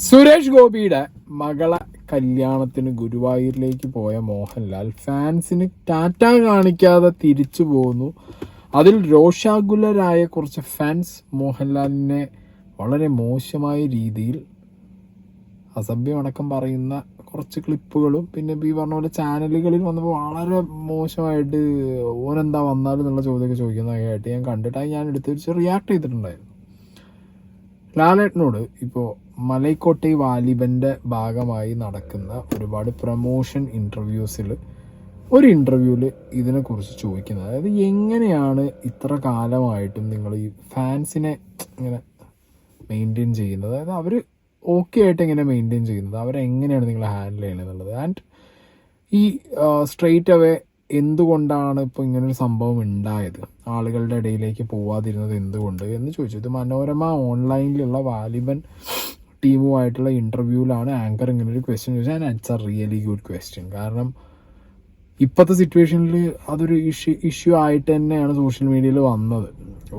സുരേഷ് ഗോപിയുടെ മകളെ കല്യാണത്തിന് ഗുരുവായൂരിലേക്ക് പോയ മോഹൻലാൽ ഫാൻസിന് ടാറ്റ കാണിക്കാതെ തിരിച്ചു പോകുന്നു. അതിൽ രോഷാകുലരായ കുറച്ച് ഫാൻസ് മോഹൻലാലിനെ വളരെ മോശമായ രീതിയിൽ അസഭ്യമടക്കം പറയുന്ന കുറച്ച് ക്ലിപ്പുകളും പിന്നെ ഈ പറഞ്ഞ പോലെ ചാനലുകളിൽ വന്നപ്പോൾ വളരെ മോശമായിട്ട് ഓരെന്താ വന്നാലും എന്നുള്ള ചോദ്യമൊക്കെ ചോദിക്കുന്നതായിട്ട് ഞാൻ കണ്ടിട്ട് ഞാൻ എടുത്ത് റിയാക്ട് ചെയ്തിട്ടുണ്ടായിരുന്നു. ലാലേട്ടനോട് ഇപ്പോൾ മലൈക്കോട്ടെ വാലിബൻ്റെ ഭാഗമായി നടക്കുന്ന ഒരുപാട് പ്രൊമോഷൻ ഇൻ്റർവ്യൂസിൽ ഒരു ഇൻ്റർവ്യൂവിൽ ഇതിനെക്കുറിച്ച് ചോദിക്കുന്നത്, അതായത് എങ്ങനെയാണ് ഇത്ര കാലമായിട്ടും നിങ്ങൾ ഈ ഫാൻസിനെ ഇങ്ങനെ മെയിൻറ്റെയിൻ ചെയ്യുന്നത്, അതായത് അവർ ഓക്കെ ആയിട്ട് എങ്ങനെ മെയിൻറ്റെയിൻ ചെയ്യുന്നത്, അവരെങ്ങനെയാണ് നിങ്ങൾ ഹാൻഡിൽ ചെയ്യുന്നത് എന്നുള്ളത്. ആൻഡ് ഈ സ്ട്രെയിറ്റ് അവേ എന്തുകൊണ്ടാണ് ഇപ്പോൾ ഇങ്ങനൊരു സംഭവം ഉണ്ടായത്, ആളുകളുടെ ഇടയിലേക്ക് പോവാതിരുന്നത് എന്തുകൊണ്ട് എന്ന് ചോദിച്ചു. ഇത് മനോരമ ഓൺലൈനിലുള്ള വാലിബൻ ടീമുമായിട്ടുള്ള ഇൻ്റർവ്യൂവിലാണ് ആങ്കർ ഇങ്ങനൊരു ക്വസ്റ്റ്യൻ ചോദിച്ചത്. And it's A really good question. കാരണം ഇപ്പോഴത്തെ സിറ്റുവേഷനിൽ അതൊരു ഇഷ്യൂ ആയിട്ട് തന്നെയാണ് സോഷ്യൽ മീഡിയയിൽ വന്നത്.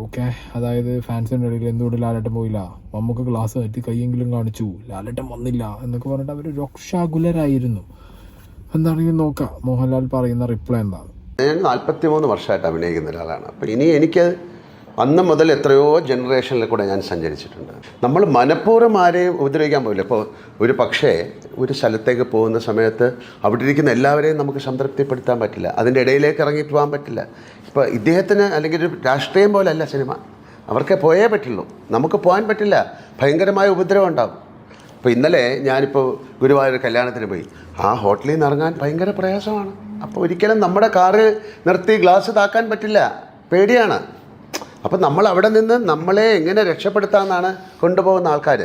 ഓക്കെ, അതായത് ഫാൻസിൻ്റെ ഇടയിൽ എന്തുകൊണ്ട് ലാലേട്ടൻ പോയില്ല, നമുക്ക് ഗ്ലാസ് കയറ്റി കൈയെങ്കിലും കാണിച്ചു, ലാലേട്ടൻ വന്നില്ല എന്നൊക്കെ പറഞ്ഞിട്ട് അവർ രോഷാകുലരായിരുന്നു. എന്താണെങ്കിലും നോക്കാം മോഹൻലാൽ പറയുന്ന റിപ്ലൈ എന്താണ്. ഞാൻ 43 വർഷമായിട്ട് അഭിനയിക്കുന്ന ഒരാളാണ്. അപ്പോൾ ഇനി എനിക്ക് അന്ന് മുതൽ എത്രയോ ജനറേഷനിൽ കൂടെ ഞാൻ സഞ്ചരിച്ചിട്ടുണ്ട്. നമ്മൾ മനഃപൂർവ്വം ആരെയും ഉപദ്രവിക്കാൻ പോയില്ല. ഇപ്പോൾ ഒരു പക്ഷേ ഒരു സ്ഥലത്തേക്ക് പോകുന്ന സമയത്ത് അവിടെ ഇരിക്കുന്ന എല്ലാവരെയും നമുക്ക് സംതൃപ്തിപ്പെടുത്താൻ പറ്റില്ല, അതിൻ്റെ ഇടയിലേക്ക് ഇറങ്ങി പോകാൻ പറ്റില്ല. ഇപ്പോൾ ഇദ്ദേഹത്തിന് അല്ലെങ്കിൽ ഒരു രാഷ്ട്രീയം പോലല്ല സിനിമ, അവർക്ക് പോയേ പറ്റുള്ളൂ, നമുക്ക് പോകാൻ പറ്റില്ല, ഭയങ്കരമായ ഉപദ്രവം ഉണ്ടാകും. ഇപ്പോൾ ഇന്നലെ ഞാനിപ്പോൾ ഗുരുവായൂർ കല്യാണത്തിന് പോയി, ആ ഹോട്ടലിൽ നിന്ന് ഇറങ്ങാൻ ഭയങ്കര പ്രയാസമാണ്. അപ്പോൾ ഒരിക്കലും നമ്മുടെ കാറ് നിർത്തി ഗ്ലാസ് താക്കാൻ പറ്റില്ല, പേടിയാണ്. അപ്പോൾ നമ്മൾ അവിടെ നിന്ന് നമ്മളെ എങ്ങനെ രക്ഷപ്പെടുത്താമെന്നാണ് കൊണ്ടുപോകുന്ന ആൾക്കാർ.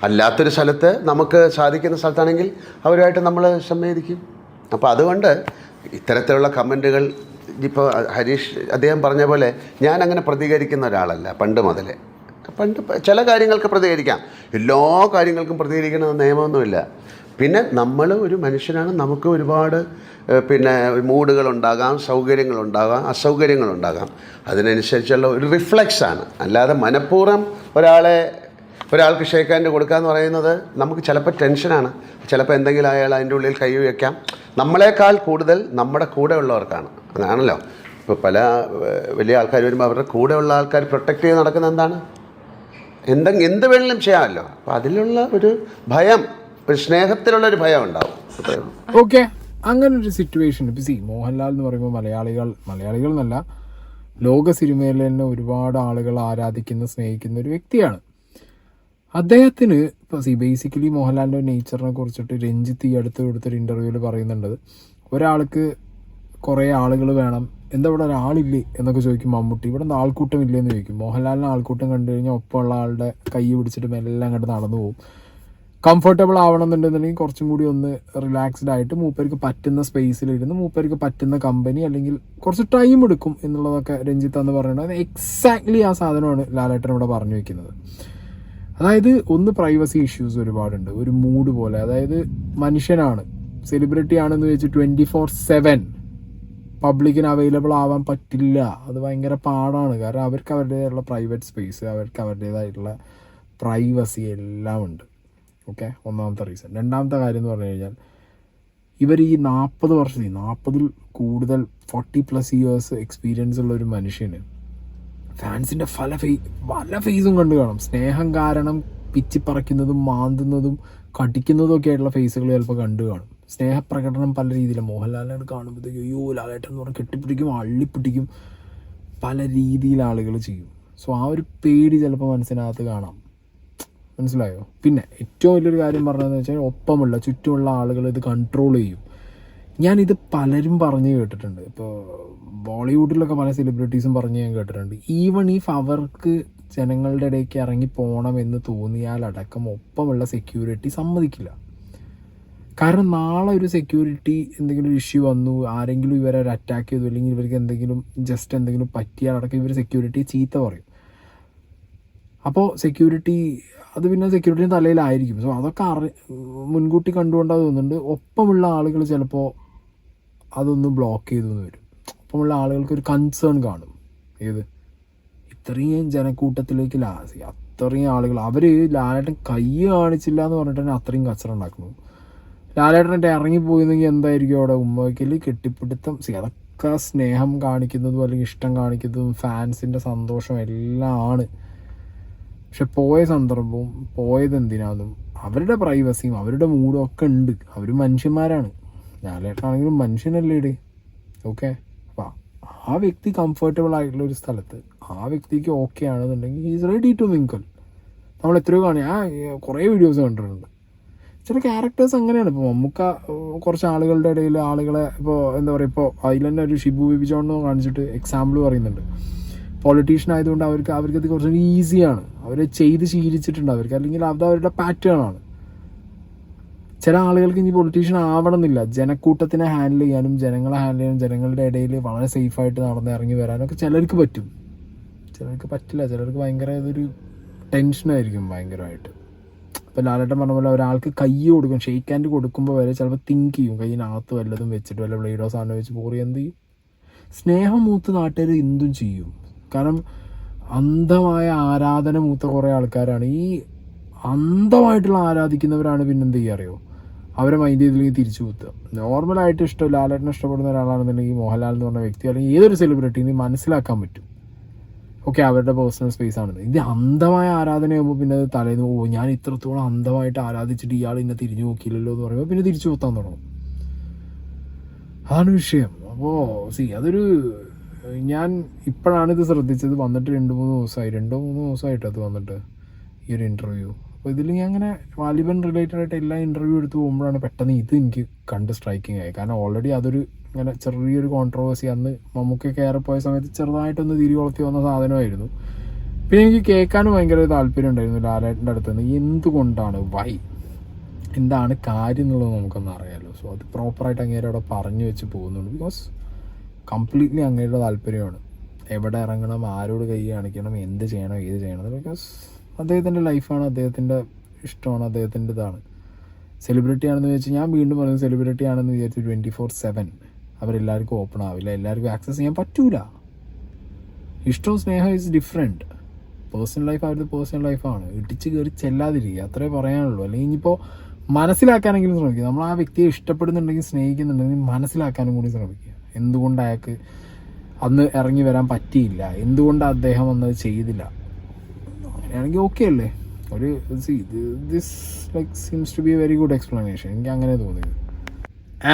അല്ലാത്തൊരു സ്ഥലത്ത് നമുക്ക് സാധിക്കുന്ന സ്ഥലത്താണെങ്കിൽ അവരുമായിട്ട് നമ്മൾ സംവേദിക്കും. അപ്പോൾ അതുകൊണ്ട് ഇത്തരത്തിലുള്ള കമൻറ്റുകൾ ഇപ്പോൾ ഹരീഷ് അദ്ദേഹം പറഞ്ഞ പോലെ ഞാൻ അങ്ങനെ പ്രതികരിക്കുന്ന ഒരാളല്ല പണ്ട് മുതലേ. ചില കാര്യങ്ങൾക്ക് പ്രതികരിക്കാം, എല്ലാ കാര്യങ്ങൾക്കും പ്രതികരിക്കണമെന്ന് നിയമമൊന്നുമില്ല. പിന്നെ നമ്മൾ ഒരു മനുഷ്യനാണ്, നമുക്ക് ഒരുപാട് പിന്നെ മൂഡുകളുണ്ടാകാം, സൗകര്യങ്ങളുണ്ടാകാം, അസൗകര്യങ്ങളുണ്ടാകാം. അതിനനുസരിച്ചുള്ള ഒരു റിഫ്ലെക്സാണ്. അല്ലാതെ മനഃപൂർവ്വം ഒരാൾക്ക് ഷേക്ക് ഹാൻഡ് കൊടുക്കുക എന്ന് പറയുന്നത് നമുക്ക് ചിലപ്പോൾ ടെൻഷനാണ്, ചിലപ്പോൾ എന്തെങ്കിലും അയാൾ അതിൻ്റെ ഉള്ളിൽ കൈ വയ്ക്കാം. നമ്മളെക്കാൾ കൂടുതൽ നമ്മുടെ കൂടെ ഉള്ളവർക്കാണ്. അതാണല്ലോ ഇപ്പോൾ പല വലിയ ആൾക്കാർ വരുമ്പോൾ അവരുടെ കൂടെയുള്ള ആൾക്കാർ പ്രൊട്ടക്റ്റ് ചെയ്ത് നടക്കുന്നത് എന്താണ്, എന്ത് വേണമെങ്കിലും ചെയ്യാമല്ലോ. അപ്പോൾ അതിലുള്ള ഒരു ഭയം, ഒരു സ്നേഹത്തിലുള്ളൊരു ഭയം ഉണ്ടാവും. ഓക്കെ, അങ്ങനെ ഒരു സിറ്റുവേഷൻ ഇപ്പോൾ മോഹൻലാൽ എന്ന് പറയുമ്പോൾ മലയാളികൾ എന്നല്ല, ലോക സിനിമയിൽ തന്നെ ഒരുപാട് ആളുകൾ ആരാധിക്കുന്ന സ്നേഹിക്കുന്ന ഒരു വ്യക്തിയാണ്. അദ്ദേഹത്തിന് ഇപ്പോൾ ബേസിക്കലി മോഹൻലാലിൻ്റെ നേച്ചറിനെ കുറിച്ചിട്ട് രഞ്ജിത്ത് ഈ അടുത്ത് കൊടുത്തൊരു ഇൻ്റർവ്യൂവിൽ പറയുന്നുണ്ട്, ഒരാൾക്ക് കുറേ ആളുകൾ വേണം, എന്താ ഇവിടെ ഒരാളില്ലേ എന്നൊക്കെ ചോദിക്കും മമ്മൂട്ടി. ഇവിടെ നിന്ന് ആൾക്കൂട്ടം ഇല്ലെന്ന് ചോദിക്കും. മോഹൻലാലിന് ആൾക്കൂട്ടം കണ്ടു കഴിഞ്ഞാൽ ഒപ്പമുള്ള ആളുടെ കൈ പിടിച്ചിട്ട് മെല്ലാം അങ്ങോട്ട് നടന്നു പോകും. കംഫർട്ടബിൾ ആവണമെന്നുണ്ടെന്നുണ്ടെങ്കിൽ കുറച്ചും കൂടി ഒന്ന് റിലാക്സ്ഡ് ആയിട്ട് മൂപ്പർക്ക് പറ്റുന്ന സ്പേസിലിരുന്ന് മൂപ്പർക്ക് പറ്റുന്ന കമ്പനി അല്ലെങ്കിൽ കുറച്ച് ടൈം എടുക്കും എന്നുള്ളതൊക്കെ രഞ്ജിത്ത് എന്ന് പറയുന്നത് എക്സാക്ട്ലി ആ സാധനമാണ് ലാലേട്ടൻ ഇവിടെ പറഞ്ഞു വയ്ക്കുന്നത്. അതായത് ഒന്ന് പ്രൈവസി ഇഷ്യൂസ് ഒരുപാടുണ്ട്, ഒരു മൂഡ് പോലെ. അതായത് മനുഷ്യനാണ്, സെലിബ്രിറ്റി ആണെന്ന് വെച്ച് 24/7 പബ്ലിക്കിന് അവൈലബിൾ ആവാൻ പറ്റില്ല. അത് ഭയങ്കര പാടാണ്. കാരണം അവർക്ക് അവരുടേതായിട്ടുള്ള പ്രൈവറ്റ് സ്പേസ്, അവർക്ക് അവരുടേതായിട്ടുള്ള പ്രൈവസി എല്ലാം ഉണ്ട്. ഓക്കെ, ഒന്നാമത്തെ റീസൺ. രണ്ടാമത്തെ കാര്യം എന്ന് പറഞ്ഞു കഴിഞ്ഞാൽ ഇവർ ഈ 40 കൂടുതൽ 40+ ഇയേഴ്സ് എക്സ്പീരിയൻസ് ഉള്ള ഒരു മനുഷ്യന് ഫാൻസിൻ്റെ പല ഫേസും കണ്ടു കാണും. സ്നേഹം കാരണം പിച്ചിപ്പറയ്ക്കുന്നതും മാന്തുന്നതും കടിക്കുന്നതും ഒക്കെ ആയിട്ടുള്ള ഫേസുകൾ ചിലപ്പോൾ കണ്ടു കാണും. സ്നേഹപ്രകടനം പല രീതിയിലും മോഹൻലാലിനെ കാണുമ്പോഴത്തേക്കും അയ്യോ ലാലേട്ടൻ എന്ന് പറഞ്ഞാൽ കെട്ടിപ്പിടിക്കും, അള്ളിപ്പിടിക്കും, പല രീതിയിൽ ആളുകൾ ചെയ്യും. സോ ആ ഒരു പേടി ചിലപ്പോൾ മനസ്സിനകത്ത് കാണാം. മനസ്സിലായോ? പിന്നെ ഏറ്റവും വലിയൊരു കാര്യം പറഞ്ഞതെന്ന് വെച്ചാൽ ഒപ്പമുള്ള ചുറ്റുമുള്ള ആളുകൾ ഇത് കൺട്രോൾ ചെയ്യും. ഞാനിത് പലരും പറഞ്ഞു കേട്ടിട്ടുണ്ട്. ഇപ്പോൾ ബോളിവുഡിലൊക്കെ പല സെലിബ്രിറ്റീസും പറഞ്ഞ് ഞാൻ കേട്ടിട്ടുണ്ട്. ഈവൺ ഇഫ് അവർക്ക് ജനങ്ങളുടെ ഇടയ്ക്ക് ഇറങ്ങി പോകണമെന്ന് തോന്നിയാലടക്കം ഒപ്പമുള്ള സെക്യൂരിറ്റി സമ്മതിക്കില്ല. കാരണം നാളെ ഒരു സെക്യൂരിറ്റി എന്തെങ്കിലും ഒരു ഇഷ്യൂ വന്നു, ആരെങ്കിലും ഇവരെ ഒരു അറ്റാക്ക് ചെയ്തു, അല്ലെങ്കിൽ ഇവർക്ക് എന്തെങ്കിലും പറ്റിയാലടക്കം ഇവർ സെക്യൂരിറ്റി ചീത്ത പറയും. അപ്പോൾ പിന്നെ സെക്യൂരിറ്റി തലയിലായിരിക്കും. സോ അതൊക്കെ മുൻകൂട്ടി കണ്ടുകൊണ്ടാണ് തോന്നുന്നുണ്ട്. ഒപ്പമുള്ള ആളുകൾ ചിലപ്പോൾ അതൊന്ന് ബ്ലോക്ക് ചെയ്തു വരും. ഒപ്പമുള്ള ആളുകൾക്ക് ഒരു കൺസേൺ കാണും, ഇത്രയും ജനക്കൂട്ടത്തിലേക്ക് ഇത്രയും ആളുകൾ അവർ ലാലേട്ടൻ കൈ കാണിച്ചില്ല എന്ന് പറഞ്ഞിട്ട് തന്നെ അത്രയും കച്ചറ ഉണ്ടാക്കുന്നു. ലാലേട്ടനായിട്ട് ഇറങ്ങിപ്പോയിരുന്നെങ്കിൽ എന്തായിരിക്കും അവിടെ ഉമ്മയ്ക്കൽ കെട്ടിപ്പിടുത്തം. അതൊക്കെ സ്നേഹം കാണിക്കുന്നതും അല്ലെങ്കിൽ ഇഷ്ടം കാണിക്കുന്നതും ഫാൻസിൻ്റെ സന്തോഷം എല്ലാം ആണ്. പക്ഷെ പോയ സന്ദർഭവും പോയത് എന്തിനാന്നും അവരുടെ പ്രൈവസിയും അവരുടെ മൂഡും ഒക്കെ ഉണ്ട്. അവർ മനുഷ്യന്മാരാണ്. ലാലേട്ടനാണെങ്കിലും മനുഷ്യനല്ലേ ഇട്. ഓക്കെ, അപ്പം ആ വ്യക്തി കംഫർട്ടബിൾ ആയിട്ടുള്ള ഒരു സ്ഥലത്ത് ആ വ്യക്തിക്ക് ഓക്കെ ആണെന്നുണ്ടെങ്കിൽ ഈസ് റെഡി ടു മിങ്കിൾ. നമ്മൾ എത്രയോ കുറേ വീഡിയോസ് കണ്ടിട്ടുണ്ട്. ചില ക്യാരക്ടേഴ്സ് അങ്ങനെയാണ്. ഇപ്പോൾ മമ്മൂക്ക കുറച്ച് ആളുകളുടെ ഇടയിൽ ആളുകളെ ഇപ്പോൾ എന്താ പറയുക, ഇപ്പോൾ അതിൽ തന്നെ ഒരു ഷിബു ബേബി ജോൺ എന്ന് കാണിച്ചിട്ട് എക്സാമ്പിൾ പറയുന്നുണ്ട്. പൊളിറ്റീഷ്യൻ ആയതുകൊണ്ട് അവർക്കത് കുറച്ചുകൂടി ഈസിയാണ്. അവർ ചെയ്ത് ശീലിച്ചിട്ടുണ്ട് അവർക്ക്, അല്ലെങ്കിൽ അത് അവരുടെ പാറ്റേൺ ആണ്. ചില ആളുകൾക്ക് ഇനി പൊളിറ്റീഷ്യൻ ആവണമെന്നില്ല. ജനക്കൂട്ടത്തിനെ ഹാൻഡിൽ ചെയ്യാനും ജനങ്ങളെ ഹാൻഡിൽ ചെയ്യാനും ജനങ്ങളുടെ ഇടയിൽ വളരെ സേഫായിട്ട് നടന്ന് ഇറങ്ങി വരാനൊക്കെ ചിലർക്ക് പറ്റും, ചിലർക്ക് പറ്റില്ല. ചിലർക്ക് ഭയങ്കര ഇതൊരു ടെൻഷനായിരിക്കും ഭയങ്കരമായിട്ട്. ഇപ്പോൾ ലാലേട്ടൻ പറഞ്ഞ പോലെ ഒരാൾക്ക് കൈ കൊടുക്കും, ഷെയ്ക്ക് ഹാൻഡ് കൊടുക്കുമ്പോൾ വരെ ചിലപ്പോൾ തിങ്ക് ചെയ്യും, കയ്യിനകത്ത് വല്ലതും വെച്ചിട്ട് വല്ല ബ്ലേഡോ സാധനം വെച്ച് പോറി എന്ത് ചെയ്യും. സ്നേഹം മൂത്ത് നാട്ടുകാർ എന്തും ചെയ്യും. കാരണം അന്ധമായ ആരാധന മൂത്ത കുറേ ആൾക്കാരാണ്. ഈ അന്ധമായിട്ടുള്ള ആരാധിക്കുന്നവരാണ് പിന്നെന്ത് ചെയ്യുക അറിയോ, അവരെ മൈൻഡ് ചെയ്തില്ലെങ്കിൽ തിരിച്ചു കുത്തുക. നോർമലായിട്ട് ലാലേട്ടനെ ഇഷ്ടപ്പെടുന്ന ഒരാളാണെന്നുണ്ടെങ്കിൽ മോഹൻലാൽ എന്ന് പറഞ്ഞ വ്യക്തി അല്ലെങ്കിൽ ഏതൊരു സെലിബ്രിറ്റീനെ മനസ്സിലാക്കാൻ പറ്റും. ഓക്കെ, അവരുടെ പേഴ്സണൽ സ്പേസ് ആണെന്ന്. ഇത് അന്ധമായ ആരാധനയാകുമ്പോൾ പിന്നെ അത് തലേന്ന് ഞാൻ ഇത്രത്തോളം അന്ധമായിട്ട് ആരാധിച്ചിട്ട് ഇയാൾ ഇന്നെ തിരിഞ്ഞു നോക്കിയില്ലല്ലോ എന്ന് പറയുമ്പോൾ പിന്നെ തിരിച്ചു കുത്താൻ തുടങ്ങും. അതാണ് വിഷയം. അപ്പോൾ അതൊരു ഞാൻ ഇപ്പോഴാണ് ഇത് ശ്രദ്ധിച്ചത്. വന്നിട്ട് 2-3 ദിവസമായിട്ട് അത് വന്നിട്ട് ഈ ഒരു ഇൻ്റർവ്യൂ. അപ്പോൾ ഇതിൽ ഞാൻ അങ്ങനെ വാലിബൻ റിലേറ്റഡ് ആയിട്ട് എല്ലാ ഇൻ്റർവ്യൂ എടുത്ത് പോകുമ്പോഴാണ് പെട്ടെന്ന് ഇത് എനിക്ക് കണ്ട് സ്ട്രൈക്കിങ് ആയി. കാരണം ഓൾറെഡി അതൊരു ഇങ്ങനെ ചെറിയൊരു കോൺട്രവേഴ്സി അന്ന് മമ്മൂക്ക കയറിപ്പോയ സമയത്ത് ചെറുതായിട്ടൊന്ന് തിരികൊളുത്തി വന്ന സാധനമായിരുന്നു. പിന്നെ എനിക്ക് കേൾക്കാനും ഭയങ്കര താല്പര്യം ഉണ്ടായിരുന്നു ലാലേട്ടൻ്റെ അടുത്ത് നിന്ന്. എന്തുകൊണ്ടാണ് എന്താണ് കാര്യം എന്നുള്ളത് നമുക്കൊന്നും അറിയാമല്ലോ. സോ അത് പ്രോപ്പറായിട്ട് അങ്ങേരെ അവിടെ പറഞ്ഞു വെച്ച് പോകുന്നുണ്ട്. ബിക്കോസ് കംപ്ലീറ്റ്ലി അങ്ങേരുടെ താല്പര്യമാണ്. എവിടെ ഇറങ്ങണം, ആരോട് കൈ കാണിക്കണം, എന്ത് ചെയ്യണം, ഏത് ചെയ്യണം. ബിക്കോസ് അദ്ദേഹത്തിൻ്റെ ലൈഫാണ്, അദ്ദേഹത്തിൻ്റെ ഇഷ്ടമാണ്, അദ്ദേഹത്തിൻ്റെ ഇതാണ്. സെലിബ്രിറ്റി ആണെന്ന് വെച്ചാൽ ഞാൻ വീണ്ടും പറയുന്നത്, സെലിബ്രിറ്റി ആണെന്ന് വിചാരിച്ച് 24/7 അവരെല്ലാവർക്കും ഓപ്പൺ ആവില്ല, എല്ലാവർക്കും ആക്സസ് ചെയ്യാൻ പറ്റൂല. ഇഷ്ടവും സ്നേഹം ഈസ് ഡിഫറെൻറ്റ്. പേഴ്സണൽ ലൈഫ് അവരുടെ പേഴ്സണൽ ലൈഫാണ്. ഇടിച്ച് കയറി ചെല്ലാതിരിക്കുക, അത്രേ പറയാനുള്ളൂ. അല്ലെങ്കിൽ ഇനിയിപ്പോൾ മനസ്സിലാക്കാനെങ്കിലും ശ്രമിക്കുക. നമ്മൾ ആ വ്യക്തിയെ ഇഷ്ടപ്പെടുന്നുണ്ടെങ്കിൽ സ്നേഹിക്കുന്നുണ്ടെങ്കിൽ മനസ്സിലാക്കാനും കൂടി ശ്രമിക്കുക. എന്തുകൊണ്ട് അയാൾക്ക് അന്ന് ഇറങ്ങി വരാൻ പറ്റിയില്ല, എന്തുകൊണ്ട് അദ്ദേഹം അന്നത് ചെയ്തില്ല. അങ്ങനെയാണെങ്കിൽ ഓക്കെ അല്ലേ. ഒരു this like seems to be a very good explanation. എനിക്ക് അങ്ങനെ തോന്നിയത്.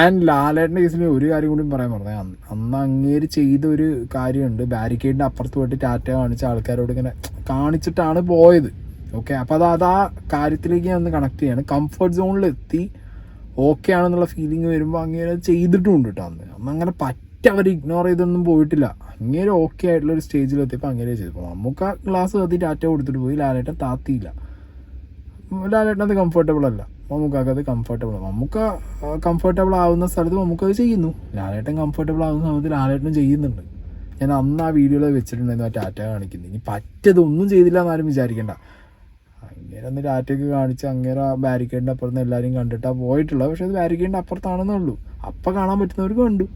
ആൻഡ് ലാലേട്ടൻ്റെ കേസിൽ ഒരു കാര്യം കൂടി പറയാൻ പറഞ്ഞത്, അന്ന് അങ്ങേര് ചെയ്തൊരു കാര്യമുണ്ട്. ബാരിക്കേഡിൻ്റെ അപ്പുറത്ത് പോയിട്ട് ടാറ്റ കാണിച്ച ആൾക്കാരോട് ഇങ്ങനെ കാണിച്ചിട്ടാണ് പോയത്. ഓക്കെ, അപ്പോൾ അത് ആ കാര്യത്തിലേക്ക് ഞാൻ ഒന്ന് കണക്ട് ചെയ്യാണ്. കംഫർട്ട് സോണിലെത്തി ഓക്കെ ആണെന്നുള്ള ഫീലിംഗ് വരുമ്പോൾ അങ്ങേര് ചെയ്തിട്ടുമുണ്ട് കേട്ടോ. അന്ന് അങ്ങനെ അവർ ഇഗ്നോർ ചെയ്തൊന്നും പോയിട്ടില്ല. അങ്ങേര് ഓക്കെ ആയിട്ടുള്ള ഒരു സ്റ്റേജിലെത്തിയപ്പോൾ അങ്ങേരെ ചെയ്തപ്പോൾ നമുക്ക് ഗ്ലാസ് കത്തി ടാറ്റ കൊടുത്തിട്ട് പോയി. ലാലേട്ടൻ താത്തിയില്ല. ലാലേട്ടൻ അത് കംഫർട്ടബിൾ അല്ല, മമ്മൂക്കാക്ക് അത് കംഫർട്ടബിൾ. മമ്മൂക്ക കംഫർട്ടബിൾ ആവുന്ന സ്ഥലത്ത് മമ്മൂക്കത് ചെയ്യുന്നു. ലാലേട്ടൻ കംഫർട്ടബിൾ ആവുന്ന സമയത്ത് ലാലേട്ടനും ചെയ്യുന്നുണ്ട്. ഞാൻ അന്ന് ആ വീഡിയോയിൽ വെച്ചിട്ടുണ്ടായിരുന്നു ആ ടാറ്റ കാണിക്കുന്നത്. ഇനി പറ്റതൊന്നും ചെയ്തില്ല എന്നാരും വിചാരിക്കേണ്ട. അങ്ങേരെ അന്ന് ടാറ്റയൊക്കെ കാണിച്ച് അങ്ങേരെ ബാരിക്കേഡിൻ്റെ അപ്പുറത്ത് എല്ലാവരും കണ്ടിട്ടാണ് പോയിട്ടുള്ളത്. പക്ഷേ അത് ബാരിക്കേഡിൻ്റെ അപ്പുറത്താണെന്നേ ഉള്ളൂ. അപ്പം കാണാൻ പറ്റുന്നവർക്ക് കണ്ടു.